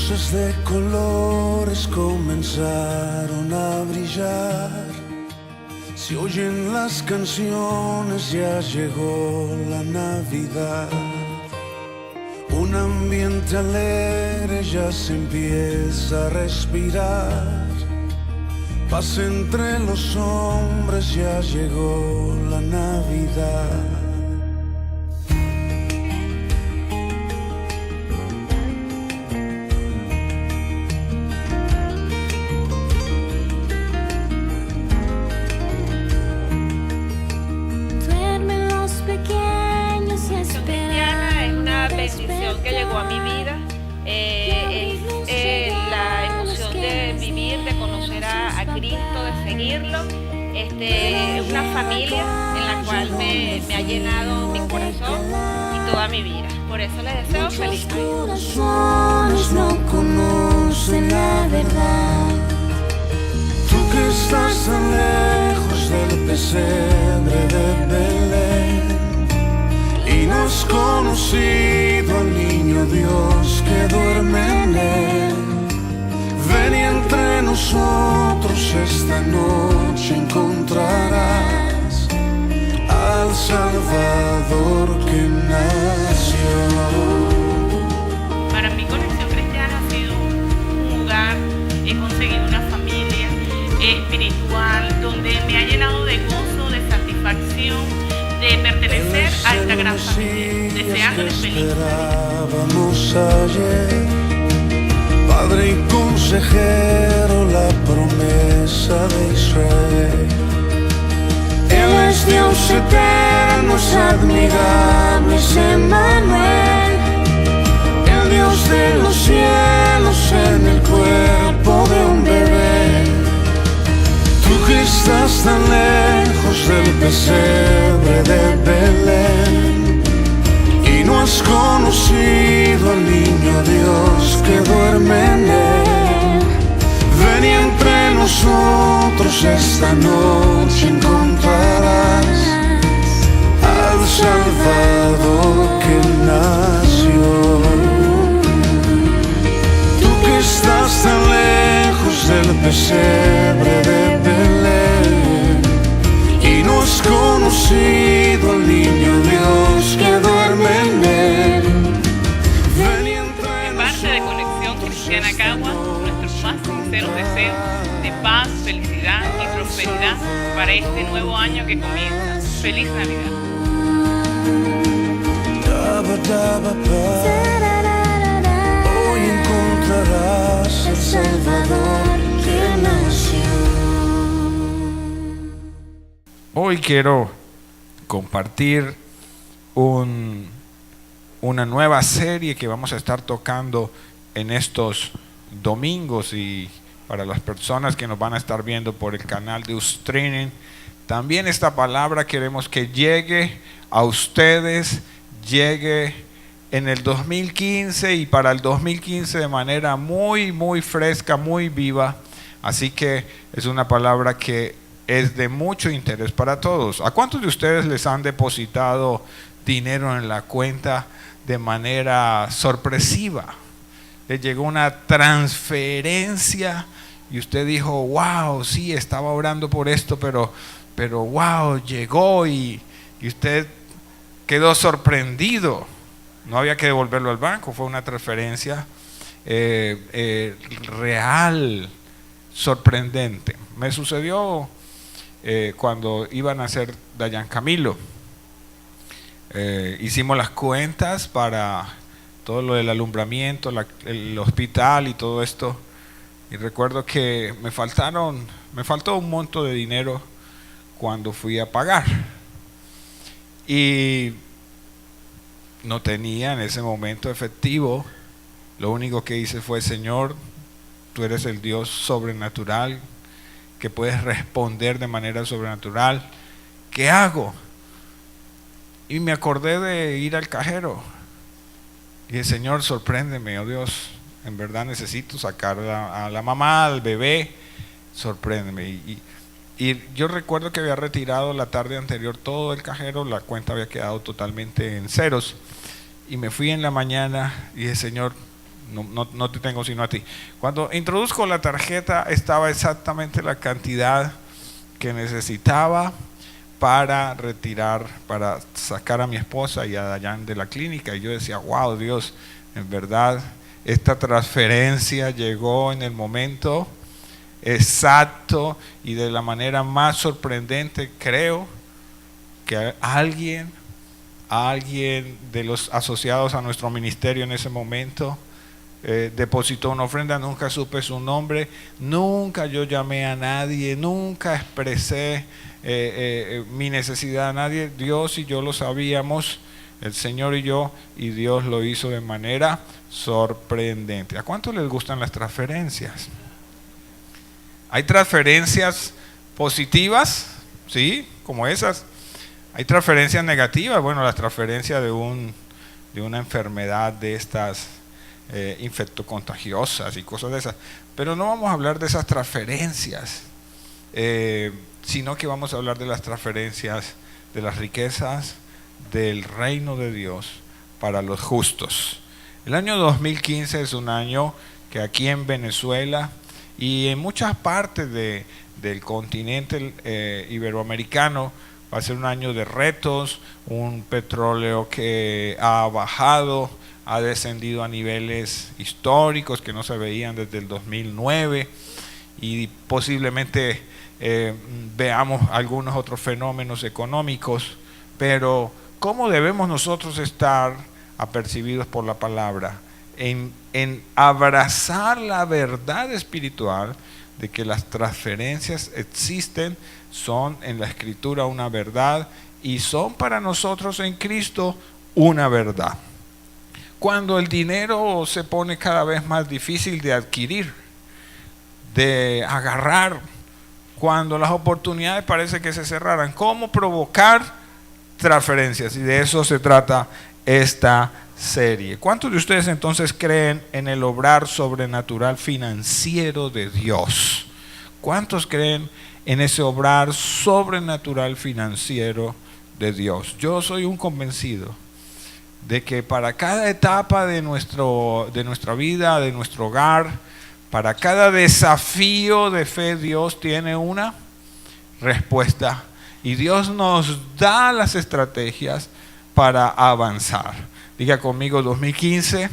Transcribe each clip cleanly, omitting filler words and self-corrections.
Luces de colores comenzaron a brillar. Se oyen las canciones, ya llegó la Navidad. Un ambiente alegre ya se empieza a respirar. Paz entre los hombres, ya llegó la Navidad. Que llegó a mi vida, la emoción de vivir, de conocer a Cristo, de seguirlo, una familia en la cual me ha llenado mi corazón y toda mi vida. Por eso les deseo feliz Navidad. Corazones no conocen la verdad. Tú que estás tan lejos del pesebre de Belén y no has conocido al niño Dios que duerme en él. Ven y entre nosotros esta noche encontrarás al Salvador que nació. Para mí Conexión Cristiana ha sido un lugar, he conseguido una familia espiritual donde me ha llenado de gozo, de satisfacción, de pertenecer a esta gran familia, deseándoles feliz ayer, Padre y consejero, la promesa de Israel. Él es Dios eterno, es admirable, es Emmanuel, el Dios de los cielos en el cuerpo de un bebé. Tú que estás tan lejos del pesebre de Belén y no has conocido al niño Dios que duerme en él. Ven y entre nosotros esta noche encontrarás al Salvador que nació. Tú que estás tan lejos del pesebre de Belén y no has conocido al niño Dios que duerme en él. Ven y entre En parte de Conexión Cristiana Cagua, nuestros más sinceros deseos de paz, felicidad y prosperidad para este nuevo año que comienza. ¡Feliz Navidad! Hoy encontrarás al Salvador que nació. Hoy quiero compartir una nueva serie que vamos a estar tocando en estos domingos, y para las personas que nos van a estar viendo por el canal de Ustreaming, también esta palabra queremos que llegue a ustedes, llegue en el 2015 y para el 2015 de manera muy fresca, muy viva. Así que es una palabra que es de mucho interés para todos. ¿A cuántos de ustedes les han depositado dinero en la cuenta de manera sorpresiva? Les llegó una transferencia y usted dijo, wow, sí, estaba orando por esto, pero wow, llegó, y usted quedó sorprendido. No había que devolverlo al banco, fue una transferencia real, sorprendente. Me sucedió cuando iban a hacer Dayan Camilo. Hicimos las cuentas para todo lo del alumbramiento, el hospital y todo esto, y recuerdo que me faltó un monto de dinero cuando fui a pagar, y no tenía en ese momento efectivo. Lo único que hice fue: Señor, tú eres el Dios sobrenatural que puedes responder de manera sobrenatural, ¿qué hago? Y me acordé de ir al cajero y dije: Señor, sorpréndeme, oh Dios, en verdad necesito sacar a la mamá, al bebé, sorpréndeme. Y yo recuerdo que había retirado la tarde anterior todo el cajero, la cuenta había quedado totalmente en ceros, y me fui en la mañana y dije: Señor, no te tengo sino a ti. Cuando introduzco la tarjeta estaba exactamente la cantidad que necesitaba para retirar, para sacar a mi esposa y a Dayan de la clínica. Y yo decía, wow, Dios, en verdad, esta transferencia llegó en el momento exacto y de la manera más sorprendente. Creo que alguien de los asociados a nuestro ministerio en ese momento depositó una ofrenda. Nunca supe su nombre, nunca yo llamé a nadie, nunca expresé mi necesidad a nadie. Dios y yo lo sabíamos, el Señor y yo, y Dios lo hizo de manera sorprendente. ¿A cuántos les gustan las transferencias? Hay transferencias positivas, ¿sí? Como esas. Hay transferencias negativas, bueno, la transferencia de una enfermedad de estas infectocontagiosas y cosas de esas. Pero no vamos a hablar de esas transferencias, sino que vamos a hablar de las transferencias de las riquezas del reino de Dios para los justos. El año 2015 es un año que aquí en Venezuela y en muchas partes del continente iberoamericano va a ser un año de retos, un petróleo que ha bajado, ha descendido a niveles históricos que no se veían desde el 2009 y posiblemente veamos algunos otros fenómenos económicos, pero ¿cómo debemos nosotros estar apercibidos por la palabra? En abrazar la verdad espiritual de que las transferencias existen, son en la Escritura una verdad y son para nosotros en Cristo una verdad. Cuando el dinero se pone cada vez más difícil de adquirir, de agarrar, cuando las oportunidades parece que se cerraran, ¿cómo provocar transferencias? Y de eso se trata esta serie. ¿Cuántos de ustedes entonces creen en el obrar sobrenatural financiero de Dios? ¿Cuántos creen en ese obrar sobrenatural financiero de Dios? Yo soy un convencido de que para cada etapa de nuestra vida, de nuestro hogar, para cada desafío de fe, Dios tiene una respuesta y Dios nos da las estrategias para avanzar. Diga conmigo, 2015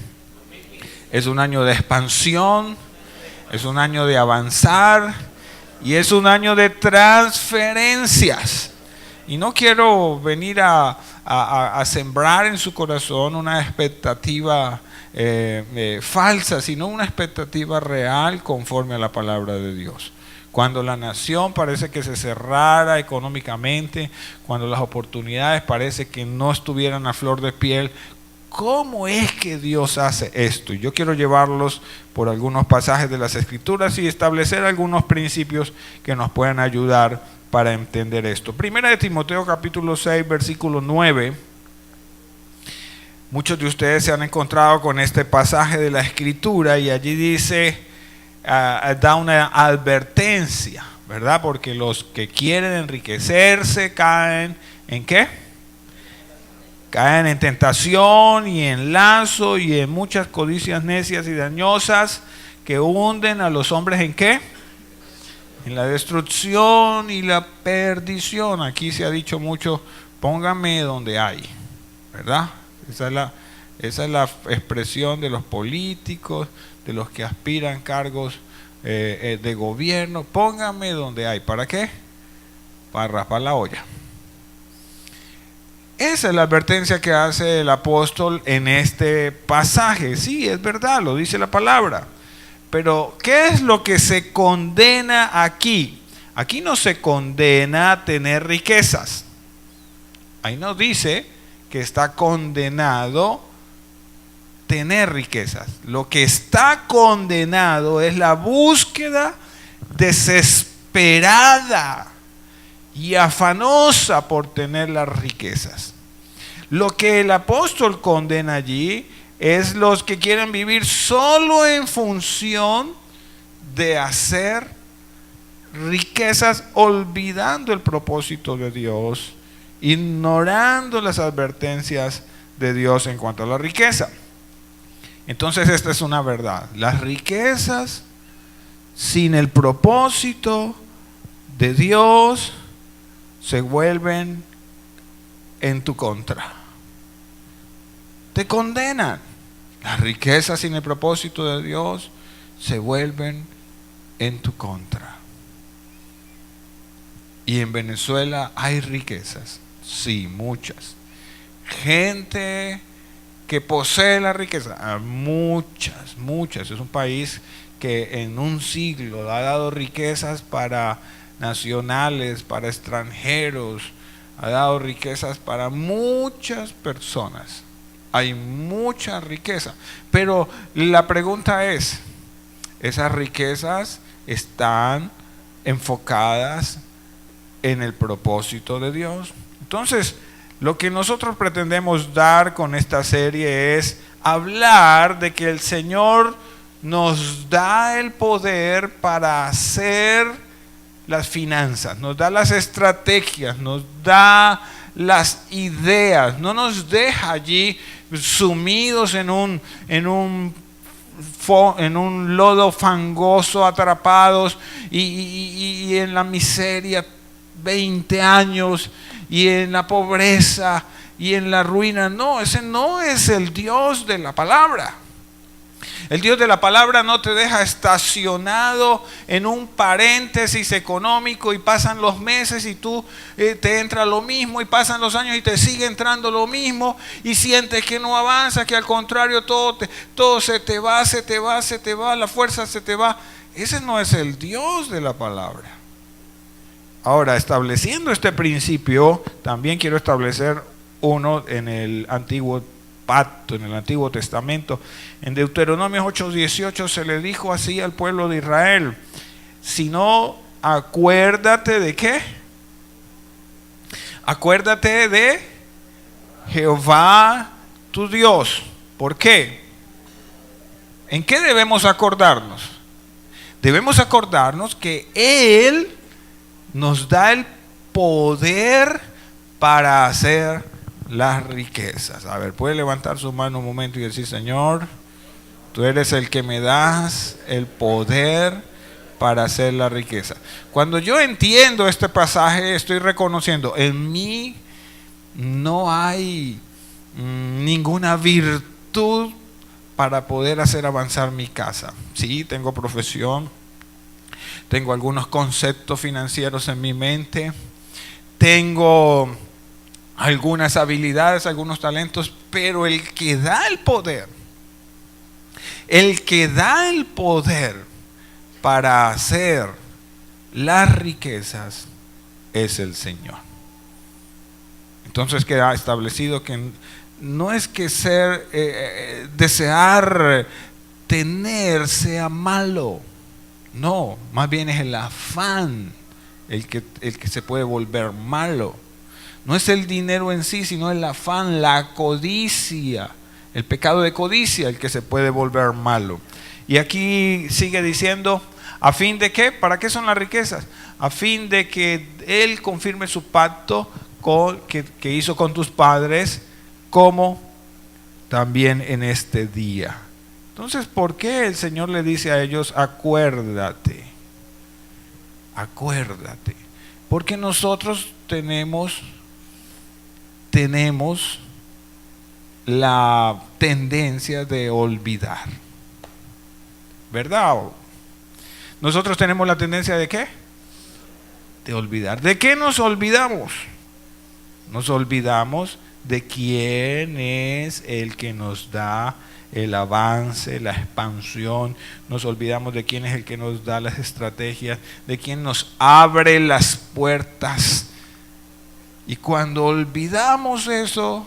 es un año de expansión, es un año de avanzar y es un año de transferencias. Y no quiero venir a sembrar en su corazón una expectativa falsa, sino una expectativa real conforme a la palabra de Dios. Cuando la nación parece que se cerrara económicamente, cuando las oportunidades parece que no estuvieran a flor de piel, ¿cómo es que Dios hace esto? Y yo quiero llevarlos por algunos pasajes de las Escrituras y establecer algunos principios que nos puedan ayudar para entender esto. Primera de Timoteo capítulo 6, versículo 9. Muchos de ustedes se han encontrado con este pasaje de la Escritura y allí dice, da una advertencia, ¿verdad? Porque los que quieren enriquecerse caen ¿en qué? Caen en tentación y en lazo y en muchas codicias necias y dañosas que hunden a los hombres ¿en qué? En la destrucción y la perdición. Aquí se ha dicho mucho, póngame donde hay, ¿verdad? Esa es la expresión de los políticos, de los que aspiran cargos de gobierno. Póngame donde hay. ¿Para qué? Para raspar la olla. Esa es la advertencia que hace el apóstol en este pasaje. Sí, es verdad, lo dice la palabra. Pero, ¿qué es lo que se condena aquí? Aquí no se condena a tener riquezas. Ahí nos dice que está condenado tener riquezas. Lo que está condenado es la búsqueda desesperada y afanosa por tener las riquezas. Lo que el apóstol condena allí es los que quieren vivir solo en función de hacer riquezas, olvidando el propósito de Dios, ignorando las advertencias de Dios en cuanto a la riqueza. Entonces esta es una verdad. Las riquezas sin el propósito de Dios se vuelven en tu contra. Te condenan. Las riquezas sin el propósito de Dios se vuelven en tu contra. Y en Venezuela hay riquezas, sí, muchas. Gente que posee la riqueza, muchas. Es un país que en un siglo ha dado riquezas para nacionales, para extranjeros, ha dado riquezas para muchas personas. Hay mucha riqueza, pero la pregunta es, ¿esas riquezas están enfocadas en el propósito de Dios? Entonces, lo que nosotros pretendemos dar con esta serie es hablar de que el Señor nos da el poder para hacer las finanzas, nos da las estrategias, nos da las ideas, no nos deja allí sumidos en un lodo fangoso, atrapados y en la miseria 20 años y en la pobreza y en la ruina. No, ese no es el Dios de la palabra. El Dios de la palabra no te deja estacionado en un paréntesis económico y pasan los meses y tú te entra lo mismo y pasan los años y te sigue entrando lo mismo y sientes que no avanza, que al contrario todo se te va, la fuerza se te va. Ese no es el Dios de la palabra. Ahora, estableciendo este principio, también quiero establecer uno en el Antiguo Pacto, en el Antiguo Testamento. En Deuteronomio 8:18 se le dijo así al pueblo de Israel: si no, acuérdate de ¿qué? Acuérdate de Jehová tu Dios. ¿Por qué? ¿En qué debemos acordarnos? Debemos acordarnos que Él nos da el poder para hacer las riquezas. A ver, puede levantar su mano un momento y decir: Señor, tú eres el que me das el poder para hacer la riqueza. Cuando yo entiendo este pasaje, estoy reconociendo, en mí no hay ninguna virtud para poder hacer avanzar mi casa. Sí, tengo profesión, tengo algunos conceptos financieros en mi mente, tengo algunas habilidades, algunos talentos, pero el que da el poder para hacer las riquezas es el Señor. Entonces queda establecido que no es que desear tener sea malo, no, más bien es el afán el que se puede volver malo. No es el dinero en sí, sino el afán, la codicia, el pecado de codicia el que se puede volver malo. Y aquí sigue diciendo, ¿a fin de qué? ¿Para qué son las riquezas? A fin de que Él confirme su pacto que hizo con tus padres, como también en este día. Entonces, ¿por qué el Señor le dice a ellos, acuérdate? Acuérdate. Porque nosotros tenemos la tendencia de olvidar, ¿verdad? Nosotros tenemos la tendencia de ¿qué? De olvidar. ¿De qué nos olvidamos? Nos olvidamos de quién es el que nos da el avance, la expansión. Nos olvidamos de quién es el que nos da las estrategias, de quién nos abre las puertas. Y cuando olvidamos eso,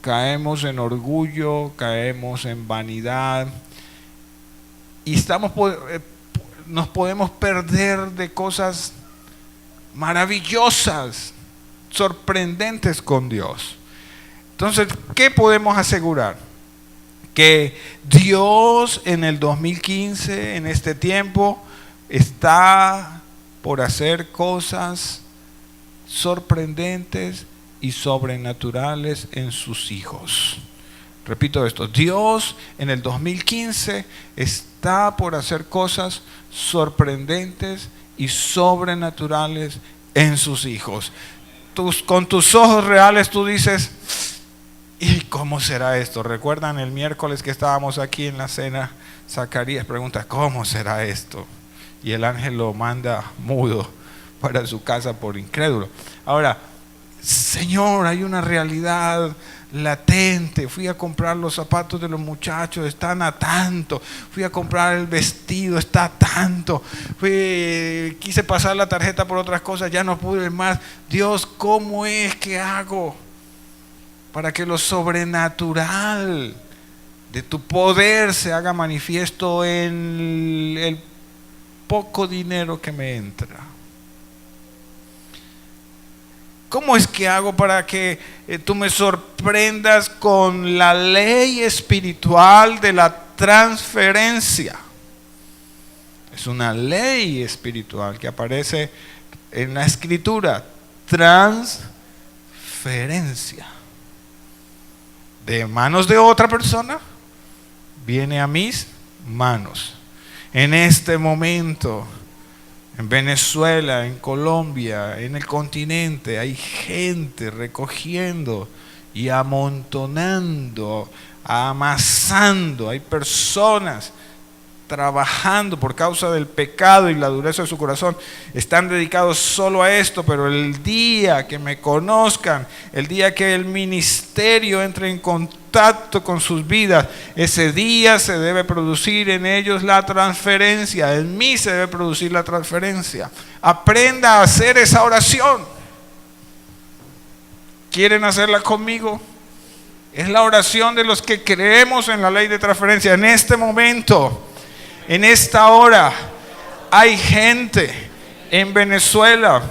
caemos en orgullo, caemos en vanidad y nos podemos perder de cosas maravillosas, sorprendentes con Dios. Entonces, ¿qué podemos asegurar? Que Dios en el 2015, en este tiempo, está por hacer cosas sorprendentes y sobrenaturales en sus hijos. Repito esto, Dios en el 2015 está por hacer cosas sorprendentes y sobrenaturales en sus hijos. Con tus ojos reales tú dices, ¿y cómo será esto? ¿Recuerdan el miércoles que estábamos aquí en la cena? Zacarías pregunta, ¿cómo será esto? Y el ángel lo manda mudo para su casa por incrédulo. Ahora, Señor, hay una realidad latente. Fui a comprar los zapatos de los muchachos, están a tanto. Fui a comprar el vestido, está a tanto. Quise pasar la tarjeta por otras cosas, ya no pude más. Dios, ¿cómo es que hago para que lo sobrenatural de tu poder se haga manifiesto en el poco dinero que me entra? ¿Cómo es que hago para que tú me sorprendas con la ley espiritual de la transferencia? Es una ley espiritual que aparece en la escritura. Transferencia. De manos de otra persona viene a mis manos. En este momento, en Venezuela, en Colombia, en el continente, hay gente recogiendo y amontonando, amasando. Hay personas trabajando por causa del pecado y la dureza de su corazón. Están dedicados solo a esto, pero el día que me conozcan, el día que el ministerio entre en contacto con sus vidas, ese día se debe producir en ellos la transferencia. En mí se debe producir la transferencia. Aprenda a hacer esa oración. ¿Quieren hacerla conmigo? Es la oración de los que creemos en la ley de transferencia. En este momento, en esta hora, hay gente en Venezuela,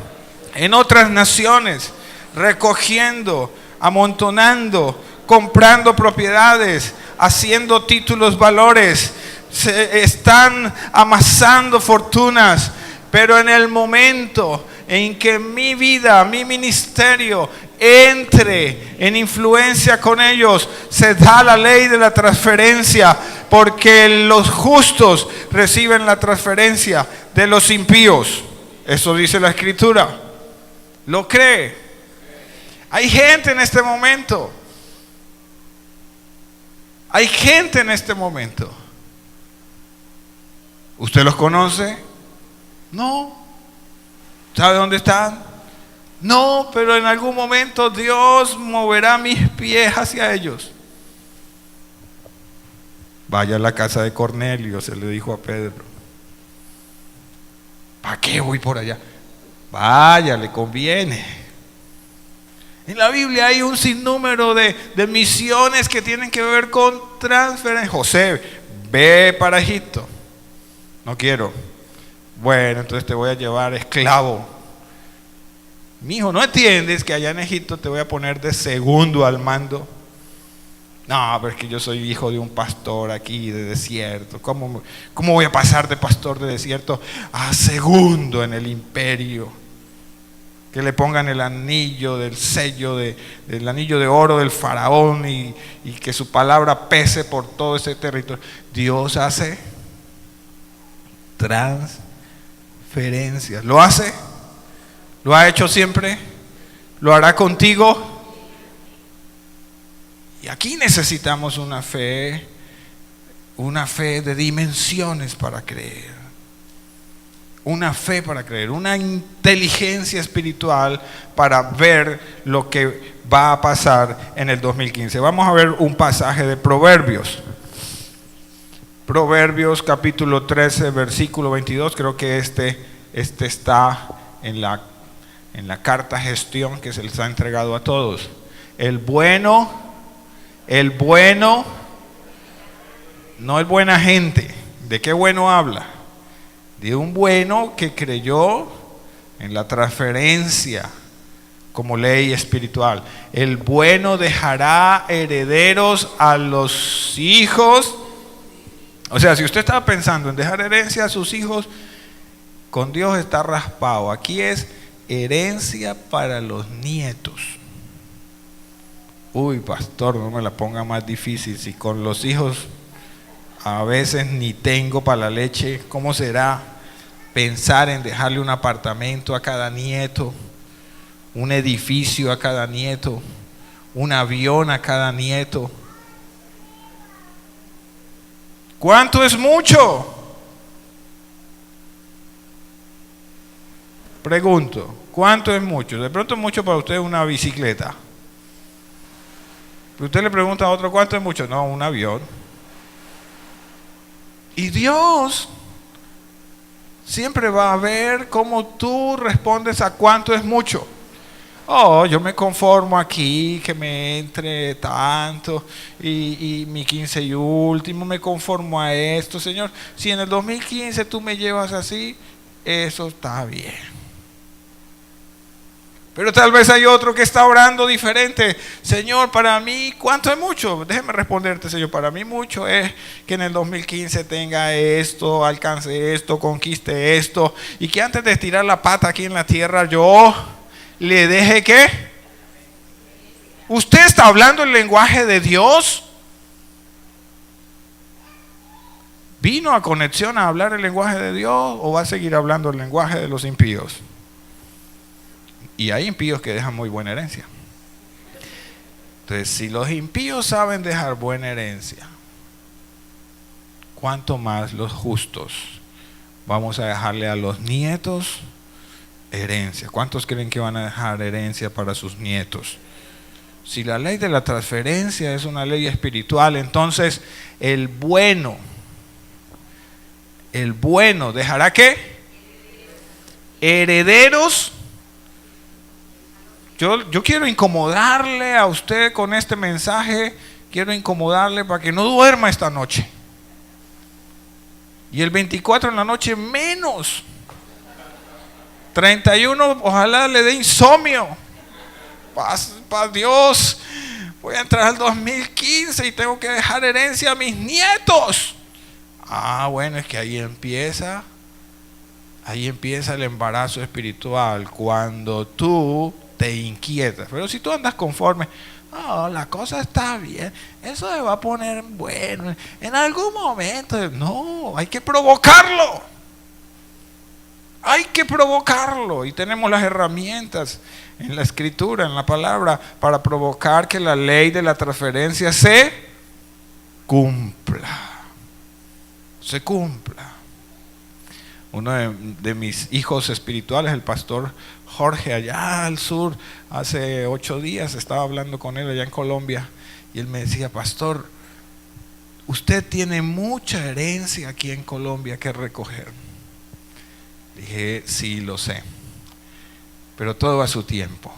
en otras naciones, recogiendo, amontonando, comprando propiedades, haciendo títulos valores, se están amasando fortunas, pero en el momento en que mi vida, mi ministerio entre en influencia con ellos, se da la ley de la transferencia, porque los justos reciben la transferencia de los impíos. Eso dice la escritura. ¿Lo cree? Hay gente en este momento. Hay gente en este momento. ¿Usted los conoce? No. ¿Sabe dónde están? No, pero en algún momento Dios moverá mis pies hacia ellos. Vaya a la casa de Cornelio, se le dijo a Pedro. ¿Para qué voy por allá? Vaya, le conviene. En la Biblia hay un sinnúmero de misiones que tienen que ver con transferencia. José, ve para Egipto. No quiero. Bueno, entonces te voy a llevar esclavo. Mi hijo, ¿no entiendes que allá en Egipto te voy a poner de segundo al mando? No, pero es que yo soy hijo de un pastor aquí de desierto. ¿Cómo voy a pasar de pastor de desierto a segundo en el imperio? Que le pongan el anillo del sello, el anillo de oro del faraón y que su palabra pese por todo ese territorio. Dios hace transferencias. ¿Lo hace? ¿Lo ha hecho siempre? ¿Lo hará contigo? Y aquí necesitamos una fe de dimensiones para creer. Una fe para creer, una inteligencia espiritual para ver lo que va a pasar en el 2015. Vamos a ver un pasaje de Proverbios. Proverbios capítulo 13, versículo 22. Creo que este está en la carta gestión que se les ha entregado a todos. El bueno, no el buena gente. ¿De qué bueno habla? De un bueno que creyó en la transferencia como ley espiritual. El bueno dejará herederos a los hijos. O sea, si usted estaba pensando en dejar herencia a sus hijos, con Dios está raspado. Aquí es herencia para los nietos. Uy, pastor, no me la ponga más difícil. Si con los hijos a veces ni tengo para la leche, ¿cómo será pensar en dejarle un apartamento a cada nieto, un edificio a cada nieto, un avión a cada nieto? ¿Cuánto es mucho? Pregunto, ¿cuánto es mucho? De pronto es mucho para usted una bicicleta. Pero usted le pregunta a otro, ¿cuánto es mucho? No, un avión. Y Dios siempre va a ver cómo tú respondes a cuánto es mucho. Oh, yo me conformo aquí, que me entre tanto, y mi 15 y último, me conformo a esto, Señor. Si en el 2015 tú me llevas así, eso está bien. Pero tal vez hay otro que está orando diferente. Señor, para mí, ¿cuánto es mucho? Déjeme responderte, Señor. Para mí mucho es que en el 2015 tenga esto, alcance esto, conquiste esto, y que antes de estirar la pata aquí en la tierra, yo le deje ¿qué? ¿Usted está hablando el lenguaje de Dios? ¿Vino a Conexión a hablar el lenguaje de Dios o va a seguir hablando el lenguaje de los impíos? Y hay impíos que dejan muy buena herencia. Entonces, si los impíos saben dejar buena herencia, ¿cuánto más los justos vamos a dejarle a los nietos herencia? ¿Cuántos creen que van a dejar herencia para sus nietos? Si la ley de la transferencia es una ley espiritual, entonces el bueno dejará ¿qué? Herederos. Yo quiero incomodarle a usted con este mensaje, quiero incomodarle para que no duerma esta noche. Y el 24 en la noche menos. 31 ojalá le dé insomnio. Para Dios, voy a entrar al 2015 y tengo que dejar herencia a mis nietos. Ah, bueno, es que ahí empieza el embarazo espiritual, cuando tú te inquietas. Pero si tú andas conforme, oh, la cosa está bien, eso se va a poner bueno en algún momento. No, hay que provocarlo. Hay que provocarlo. Y tenemos las herramientas en la escritura, en la palabra, para provocar que la ley de la transferencia se cumpla. Se cumpla. Uno de mis hijos espirituales, el pastor Jorge, allá al sur, hace 8 días estaba hablando con él allá en Colombia, y él me decía: pastor, usted tiene mucha herencia aquí en Colombia que recoger. Dije: sí, lo sé, pero todo a su tiempo.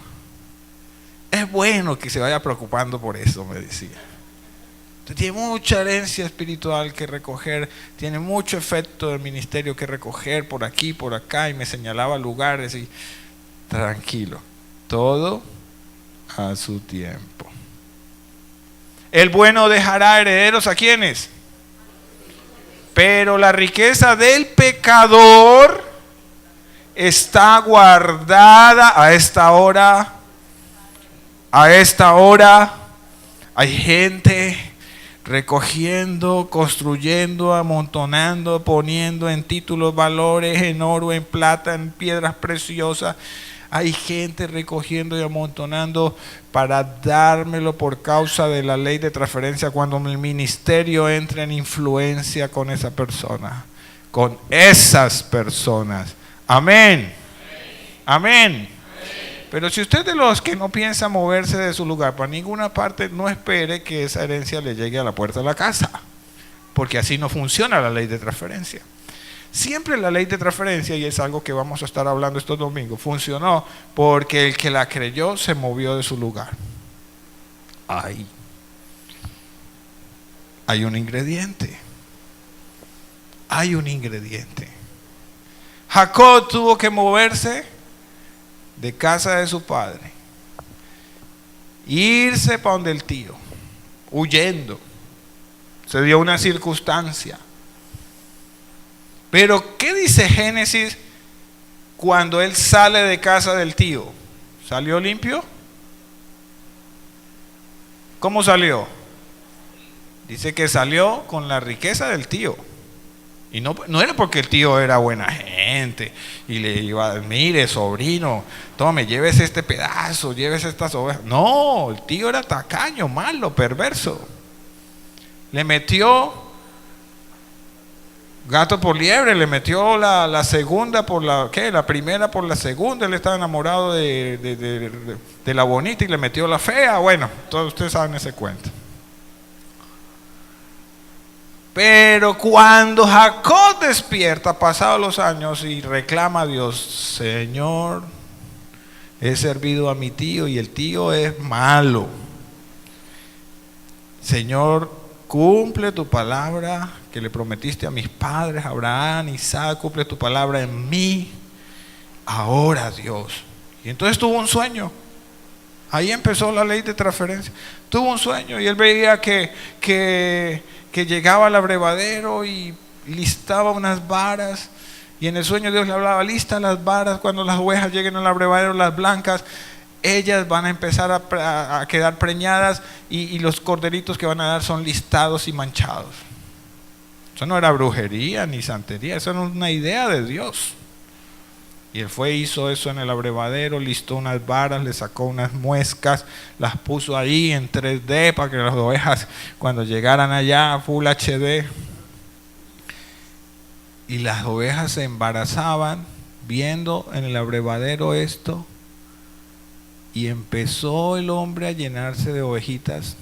Es bueno que se vaya preocupando por eso, me decía. Usted tiene mucha herencia espiritual que recoger, tiene mucho efecto del ministerio que recoger por aquí, por acá, y me señalaba lugares. Y tranquilo, todo a su tiempo. El bueno dejará herederos ¿a quiénes? Pero la riqueza del pecador está guardada a esta hora. A esta hora hay gente recogiendo, construyendo, amontonando, poniendo en títulos valores, en oro, en plata, en piedras preciosas. Hay gente recogiendo y amontonando para dármelo por causa de la ley de transferencia, cuando el ministerio entra en influencia con esa persona, con esas personas. Amén. Amén. Pero si usted es de los que no piensa moverse de su lugar para ninguna parte, no espere que esa herencia le llegue a la puerta de la casa, porque así no funciona la ley de transferencia. Siempre la ley de transferencia, y es algo que vamos a estar hablando estos domingos, funcionó porque el que la creyó se movió de su lugar. Hay un ingrediente. Hay un ingrediente. Jacob tuvo que moverse de casa de su padre, irse para donde el tío, huyendo. Se dio una circunstancia. Pero ¿qué dice Génesis cuando él sale de casa del tío? ¿Salió limpio? ¿Cómo salió? Dice que salió con la riqueza del tío. Y no era porque el tío era buena gente y le iba a, mire, sobrino, tome, llévese este pedazo, llévese estas ovejas. No, el tío era tacaño, malo, perverso. Le metió gato por liebre, le metió la segunda por la, ¿qué? La primera por la segunda. Él estaba enamorado de la bonita y le metió la fea. Bueno, todos ustedes saben ese cuento. Pero cuando Jacob despierta, pasados los años, y reclama a Dios: Señor, he servido a mi tío y el tío es malo. Señor, cumple tu palabra que le prometiste a mis padres, Abraham, Isaac, cumple tu palabra en mí, ahora, Dios. Y entonces tuvo un sueño. Ahí empezó la ley de transferencia. Tuvo un sueño y él veía que llegaba al abrevadero y listaba unas varas, y en el sueño Dios le hablaba: lista las varas, cuando las ovejas lleguen al abrevadero, las blancas, ellas van a empezar a quedar preñadas, y los corderitos que van a dar son listados y manchados. Eso no era brujería ni santería, eso era una idea de Dios. Y él fue, hizo eso en el abrevadero, listó unas varas, le sacó unas muescas, las puso ahí en 3D para que las ovejas cuando llegaran allá, Full HD, y las ovejas se embarazaban viendo en el abrevadero esto, y empezó el hombre a llenarse de ovejitas.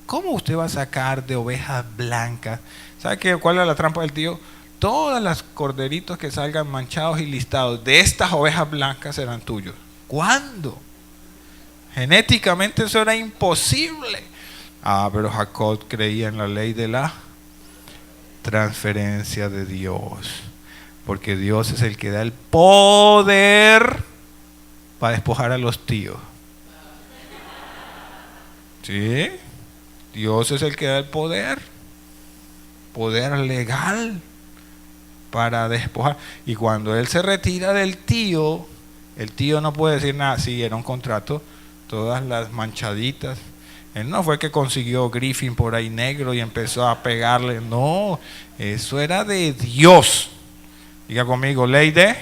¿Cómo usted va a sacar de ovejas blancas? ¿Sabe cuál era la trampa del tío? Todas las corderitos que salgan manchados y listados de estas ovejas blancas serán tuyos. ¿Cuándo? Genéticamente eso era imposible. Pero Jacob creía en la ley de la transferencia de Dios, porque Dios es el que da el poder para despojar a los tíos. ¿Sí? Dios es el que da el poder legal para despojar. Y cuando él se retira del tío, el tío no puede decir nada. Sí, era un contrato, todas las manchaditas. Él no fue que consiguió Griffin por ahí negro y empezó a pegarle. No, eso era de Dios. Diga conmigo, ley de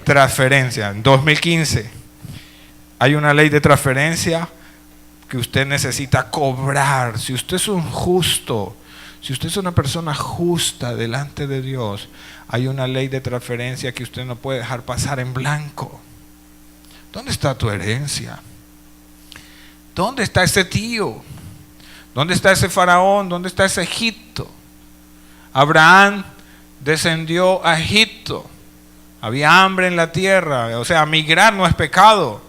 transferencia. En 2015 hay una ley de transferencia que usted necesita cobrar. Si usted es un justo, si usted es una persona justa delante de Dios, hay una ley de transferencia que usted no puede dejar pasar en blanco. ¿Dónde está tu herencia? ¿Dónde está ese tío? ¿Dónde está ese faraón? ¿Dónde está ese Egipto? Abraham descendió a Egipto. Había hambre en la tierra. O sea, migrar no es pecado.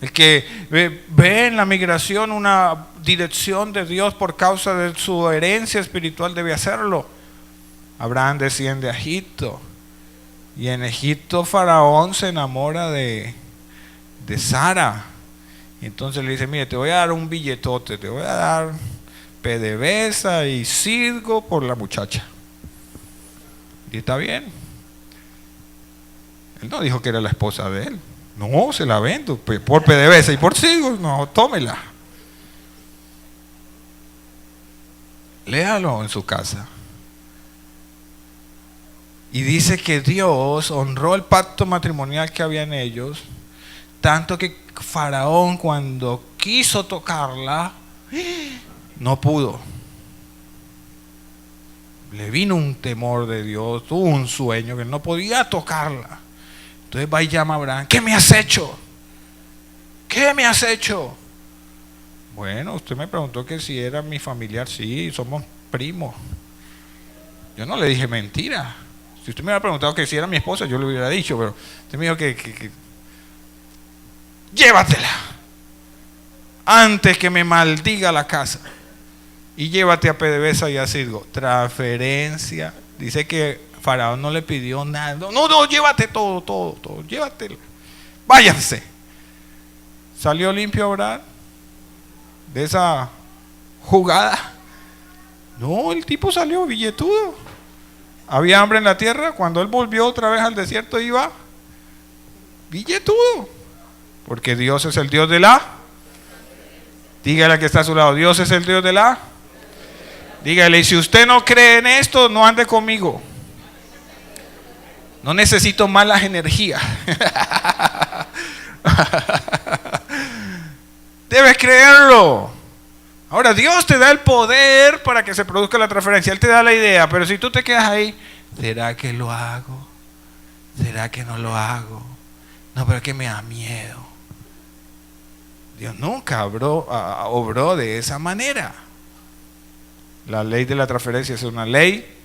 El que ve en la migración una dirección de Dios por causa de su herencia espiritual debe hacerlo. Abraham desciende a Egipto, y en Egipto Faraón se enamora de Sara. Y entonces le dice: mire, te voy a dar un billetote, te voy a dar PDVSA y Cirgo por la muchacha. Y está bien. Él no dijo que era la esposa de él. No, se la vendo por PDVSA y por Cirgo. No, tómela. Léalo en su casa. Y dice que Dios honró el pacto matrimonial que había en ellos, tanto que Faraón, cuando quiso tocarla, no pudo. Le vino un temor de Dios, tuvo un sueño que no podía tocarla. Entonces va y llama a Abraham: ¿qué me has hecho? ¿Qué me has hecho? Bueno, usted me preguntó que si era mi familiar. Sí, somos primos. Yo no le dije mentira. Si usted me hubiera preguntado que si era mi esposa, yo le hubiera dicho, pero usted me dijo que llévatela antes que me maldiga la casa, y llévate a PDVSA y a Cirgo. Transferencia. Dice que Faraón no le pidió nada. No, llévate todo, llévatelo. Váyanse. ¿Salió limpio Abraham de esa jugada? No, el tipo salió billetudo. Había hambre en la tierra. Cuando él volvió otra vez al desierto, iba billetudo, porque Dios es el Dios de la Dígale al que está a su lado, Dios es el Dios de la. Dígale, y si usted no cree en esto, no ande conmigo. No necesito malas energías. Debes creerlo. Ahora, Dios te da el poder para que se produzca la transferencia. Él te da la idea, pero si tú te quedas ahí, ¿será que lo hago? ¿Será que no lo hago? No, pero es que me da miedo. Dios nunca obró de esa manera. La ley de la transferencia es una ley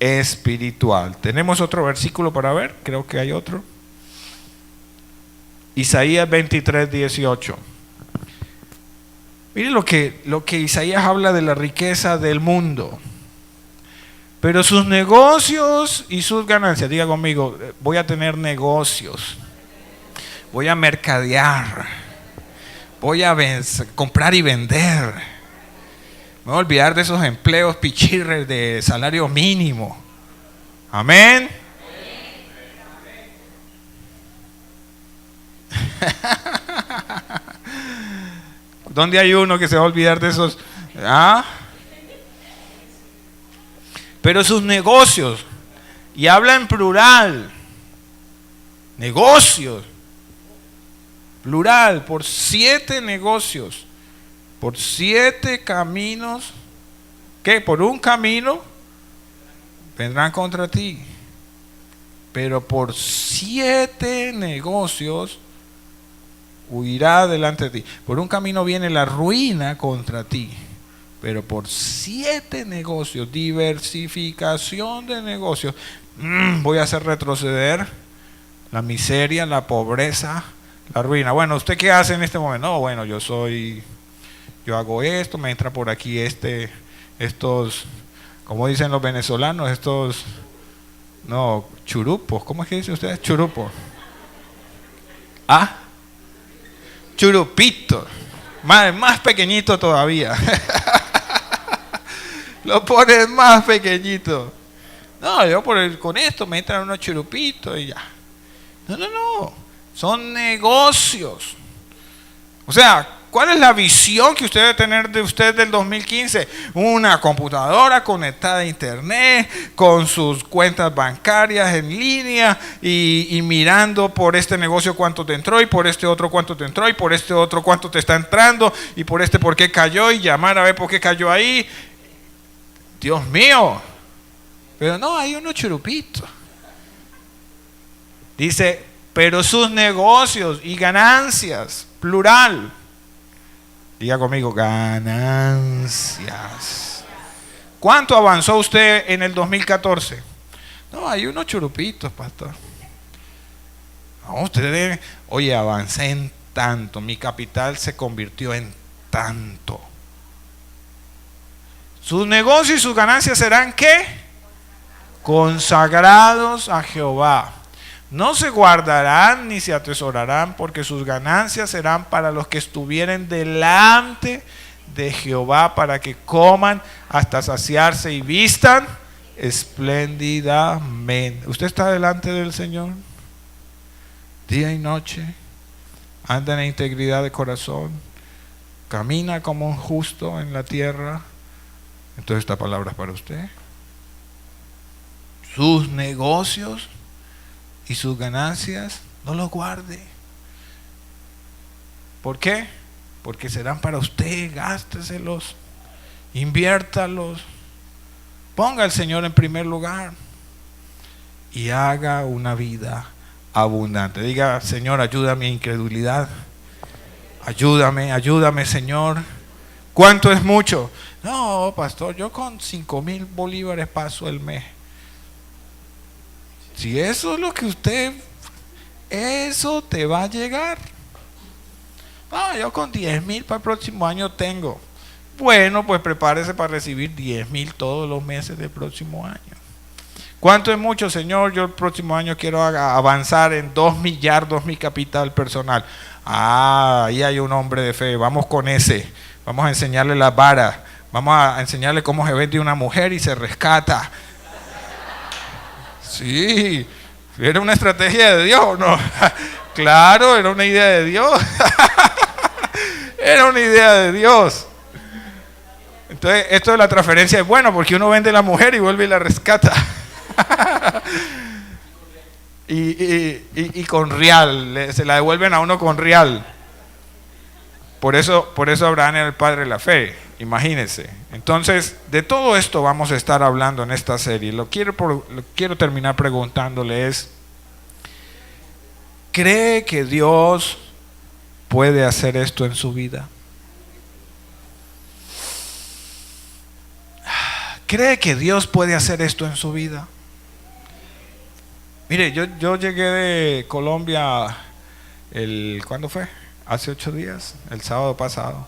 espiritual. ¿Tenemos otro versículo para ver? Creo que hay otro. Isaías 23:18. Mire lo que Isaías habla de la riqueza del mundo. Pero sus negocios y sus ganancias, diga conmigo, voy a tener negocios, voy a mercadear, voy a comprar y vender, me voy a olvidar de esos empleos pichirres de salario mínimo. Amén. ¿Dónde hay uno que se va a olvidar de esos? ¿Ah? Pero sus negocios, y habla en plural, negocios, plural, por 7 negocios, por 7 caminos, ¿qué? Por un camino vendrán contra ti, pero por 7 negocios huirá delante de ti. Por un camino viene la ruina contra ti, pero por 7 negocios, diversificación de negocios, voy a hacer retroceder la miseria, la pobreza, la ruina. Bueno, ¿usted qué hace en este momento? No, bueno, yo hago esto, me entra por aquí estos, como dicen los venezolanos, churupos, ¿cómo es que dicen ustedes? Churupos. ¿Ah? Churupito, más pequeñito todavía. Lo pones más pequeñito. No, yo con esto me entran unos churupitos y ya. No, son negocios. O sea, ¿cuál es la visión que usted debe tener de usted del 2015? Una computadora conectada a internet, con sus cuentas bancarias en línea y mirando por este negocio cuánto te entró y por este otro cuánto te entró y por este otro cuánto te está entrando y por este por qué cayó y llamar a ver por qué cayó ahí. Dios mío. Pero no, hay unos churupitos. Dice, pero sus negocios y ganancias, plural. Diga conmigo, ganancias. ¿Cuánto avanzó usted en el 2014? No, hay unos churupitos, pastor. No, usted oye, avancé en tanto, mi capital se convirtió en tanto. Sus negocios y sus ganancias serán ¿qué? Consagrados a Jehová. No se guardarán ni se atesorarán, porque sus ganancias serán para los que estuvieren delante de Jehová, para que coman hasta saciarse y vistan espléndidamente. ¿Usted está delante del Señor? Día y noche. Anda en integridad de corazón. Camina como un justo en la tierra. Entonces esta palabra es para usted. Sus negocios y sus ganancias, no los guarde. ¿Por qué? Porque serán para usted. Gásteselos, inviértalos, ponga al Señor en primer lugar y haga una vida abundante. Diga, Señor, ayuda a mi incredulidad, ayúdame Señor. ¿Cuánto es mucho? No, pastor, yo con 5,000 bolívares paso el mes. Si eso es lo que eso te va a llegar. No, yo con 10,000 para el próximo año tengo. Bueno, pues prepárese para recibir 10,000 todos los meses del próximo año. ¿Cuánto es mucho, Señor? Yo el próximo año quiero avanzar en 2 millardos mi capital personal. Ah, ahí hay un hombre de fe. Vamos con ese. Vamos a enseñarle las varas. Vamos a enseñarle cómo se vende una mujer y se rescata. Sí, era una estrategia de Dios, ¿no? Claro, era una idea de Dios. Era una idea de Dios. Entonces, esto de la transferencia es bueno porque uno vende la mujer y vuelve y la rescata. y con real, se la devuelven a uno con real. Por eso Abraham era el padre de la fe, imagínense. Entonces, de todo esto vamos a estar hablando en esta serie. Lo quiero terminar preguntándole es, ¿cree que Dios puede hacer esto en su vida? ¿Cree que Dios puede hacer esto en su vida? Mire, yo llegué de Colombia, ¿cuándo fue? Hace 8 días, el sábado pasado.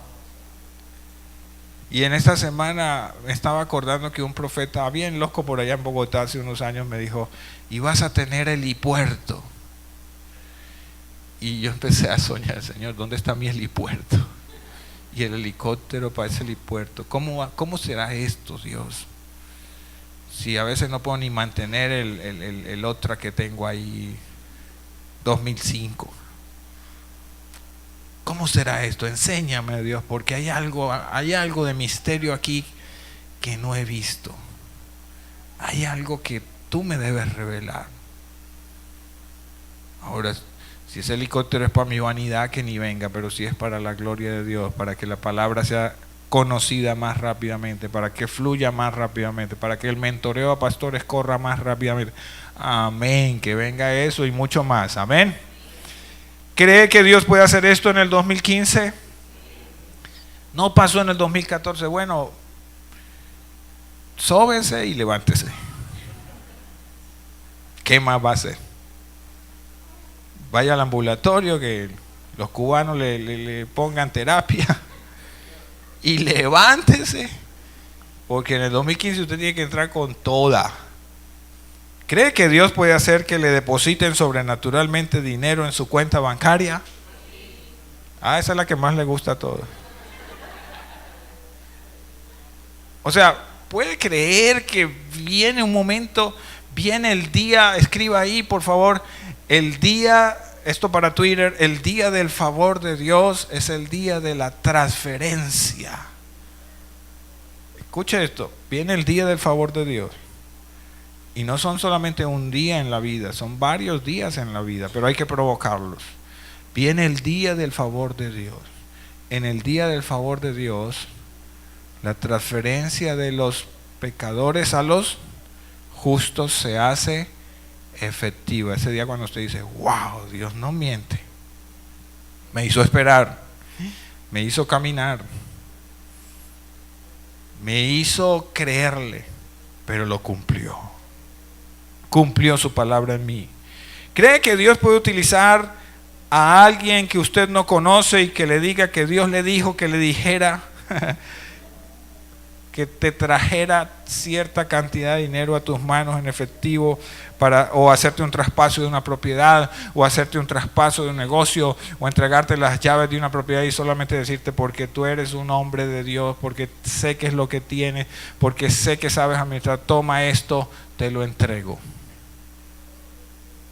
Y en esta semana me estaba acordando que un profeta bien loco por allá en Bogotá hace unos años me dijo, y vas a tener helipuerto. Y yo empecé a soñar, Señor, ¿dónde está mi helipuerto? Y el helicóptero para ese helipuerto. ¿Cómo será esto, Dios? Si a veces no puedo ni mantener el otra que tengo ahí, 2005. ¿Cómo será esto? Enséñame, Dios, porque hay algo de misterio aquí que no he visto. Hay algo que tú me debes revelar. Ahora, si ese helicóptero es para mi vanidad, que ni venga, pero si es para la gloria de Dios, para que la palabra sea conocida más rápidamente, para que fluya más rápidamente, para que el mentoreo a pastores corra más rápidamente. Amén, que venga eso y mucho más. Amén. ¿Cree que Dios puede hacer esto en el 2015? No pasó en el 2014. Bueno, sóbese y levántese. ¿Qué más va a hacer? Vaya al ambulatorio, que los cubanos le pongan terapia y levántese, porque en el 2015 usted tiene que entrar con toda. ¿Cree que Dios puede hacer que le depositen sobrenaturalmente dinero en su cuenta bancaria? Esa es la que más le gusta a todos. O sea, puede creer que viene un momento, viene el día, escriba ahí por favor, el día, esto para Twitter, el día del favor de Dios es el día de la transferencia. Escuche esto, viene el día del favor de Dios. Y no son solamente un día en la vida, son varios días en la vida, pero hay que provocarlos. Viene el día del favor de Dios. En el día del favor de Dios, la transferencia de los pecadores a los justos se hace efectiva. Ese día cuando usted dice, wow, Dios no miente. Me hizo esperar, me hizo caminar, me hizo creerle, pero lo cumplió. Cumplió su palabra en mí. ¿Cree que Dios puede utilizar a alguien que usted no conoce y que le diga que Dios le dijo, que le dijera que te trajera cierta cantidad de dinero a tus manos en efectivo o hacerte un traspaso de una propiedad, o hacerte un traspaso de un negocio, o entregarte las llaves de una propiedad y solamente decirte, porque tú eres un hombre de Dios, porque sé qué es lo que tienes, porque sé que sabes administrar, toma esto, te lo entrego?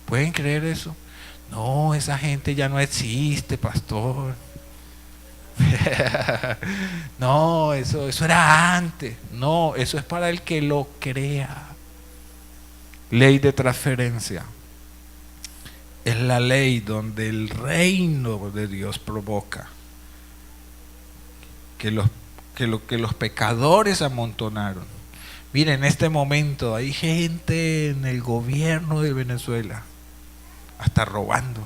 ¿Pueden creer eso? No, esa gente ya no existe, pastor. No, eso era antes. No, eso es para el que lo crea. Ley de transferencia. Es la ley donde el reino de Dios provoca que los pecadores amontonaron. Miren, en este momento hay gente en el gobierno de Venezuela hasta robando,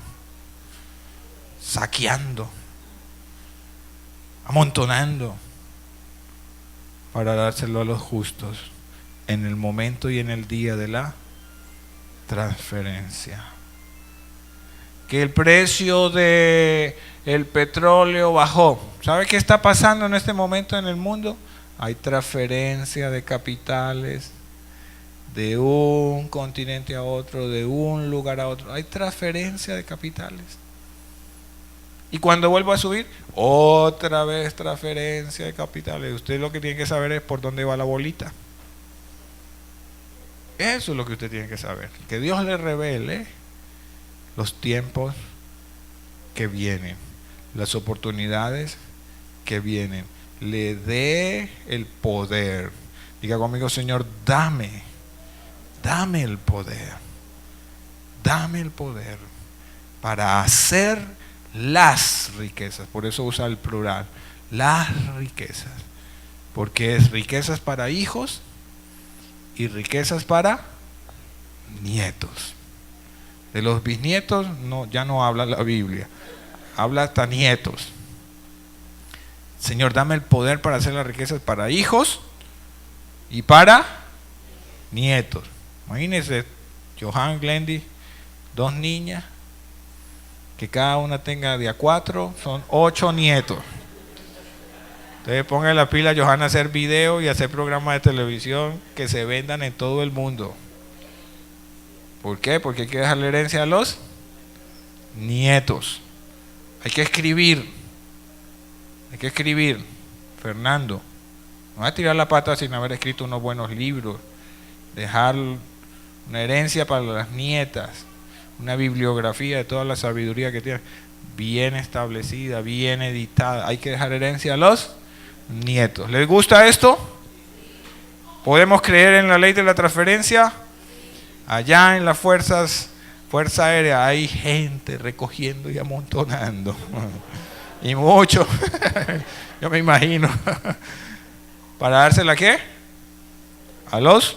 saqueando, amontonando para dárselo a los justos en el momento y en el día de la transferencia. Que el precio del petróleo bajó. ¿Sabe qué está pasando en este momento en el mundo? Hay transferencia de capitales de un continente a otro, de un lugar a otro. Hay transferencia de capitales. Y cuando vuelva a subir, otra vez transferencia de capitales. Usted lo que tiene que saber es por dónde va la bolita. Eso es lo que usted tiene que saber. Que Dios le revele los tiempos que vienen, las oportunidades que vienen. Le dé el poder. Diga conmigo, Señor, dame el poder. Dame el poder para hacer las riquezas. Por eso usa el plural. Las riquezas. Porque es riquezas para hijos y riquezas para nietos. De los bisnietos ya no habla la Biblia. Habla hasta nietos. Señor, dame el poder para hacer las riquezas para hijos y para nietos. Imagínense, Johan, Glendy, 2 niñas, que cada una tenga de a 4, son 8 nietos. Entonces pongan la pila a Johan a hacer video y hacer programas de televisión que se vendan en todo el mundo. ¿Por qué? Porque hay que dejarle herencia a los nietos. Hay que escribir. Fernando, no va a tirar la pata sin haber escrito unos buenos libros. Dejar una herencia para las nietas, una bibliografía de toda la sabiduría que tiene, bien establecida, bien editada. Hay que dejar herencia a los nietos. ¿Les gusta esto? ¿Podemos creer en la ley de la transferencia? Allá en las Fuerza Aérea hay gente recogiendo y amontonando. Y mucho. Yo me imagino. ¿Para dársela a qué? A los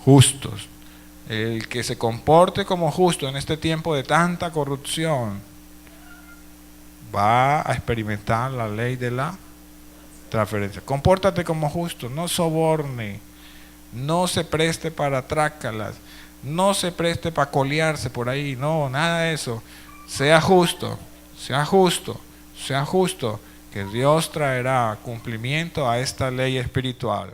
justos. El que se comporte como justo en este tiempo de tanta corrupción va a experimentar la ley de la transferencia. Compórtate como justo, no soborne, no se preste para trácalas, no se preste para colearse por ahí, no, nada de eso. Sea justo, que Dios traerá cumplimiento a esta ley espiritual.